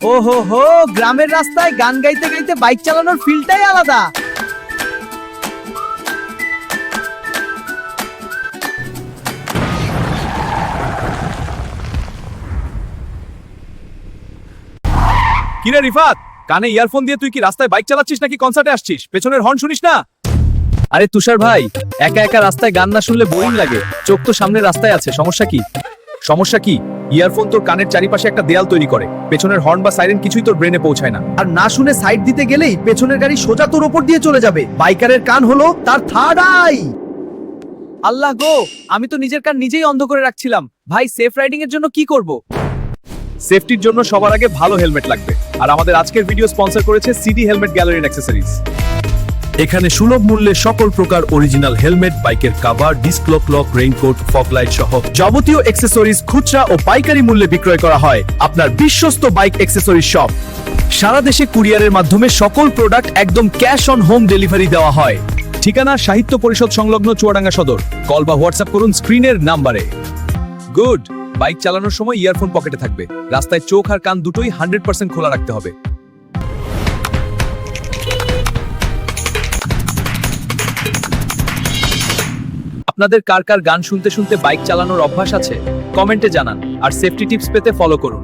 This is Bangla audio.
ওহো হো, গ্রামের রাস্তায় গান গাইতে গাইতে বাইক চালানোর ফিলটাই আলাদা। কিরে রিফাত, কানে ইয়ারফোন দিয়ে তুই কি রাস্তায় বাইক চালাচ্ছিস নাকি কনসার্টে আসছিস? পেছনের হর্ন শুনিস না? আরে তুষার ভাই, একা একা রাস্তায় গান না শুনলে বোরিং লাগে। চোখ তো সামনে রাস্তায় আছে, সমস্যা কি? সমস্যা কি? ইয়ারফোন তোর কানের চারিপাশে একটা দেয়াল তৈরি করে, পেছনের হর্ন বা সাইরেন কিছুই তোর ব্রেনে পৌঁছায় না। আর না শুনে সাইড দিতে গেলেই পেছনের গাড়ি সোজা তোর উপর দিয়ে চলে যাবে। বাইকারের কান হলো তার থার্ড আই। আল্লাহ গো, আমি তো নিজের কান নিজেই অন্ধ করে রাখছিলাম। ভাই, সেফ রাইডিং এর জন্য কি করব? সেফটির জন্য সবার আগে ভালো হেলমেট লাগবে। আর আমাদের আজকের ভিডিও স্পন্সর করেছে CD helmet gallery and accessories. এখানে সুলভ মূল্যে সকল প্রকার অরিজিনাল হেলমেট, বাইকের cover, disc lock, raincoat, fog light সহ যাবতীয় অ্যাক্সেসরিজ খুচরা ও পাইকারি মূল্যে বিক্রয় করা হয় আপনার বিশ্বস্ত বাইক অ্যাক্সেসরিজ শপ। সারা দেশে কুরিয়ারের মাধ্যমে সকল প্রোডাক্ট একদম ক্যাশ অন হোম ডেলিভারি দেওয়া হয়। ঠিকানা সাহিত্য পরিষদ সংলগ্ন চুয়াডাঙ্গা সদর। কল বা হোয়াটসঅ্যাপ করুন স্ক্রিনের নাম্বারে। গুড। বাইক চালানোর সময় ইয়ারফোন পকেটে থাকবে। রাস্তায় চোখ আর কান দুটোই 100% খোলা রাখতে হবে। আপনাদের কার কার গান শুনতে শুনতে বাইক চালানোর অভ্যাস আছে? কমেন্টে জানান। আর সেফটি টিপস পেতে ফলো করুন।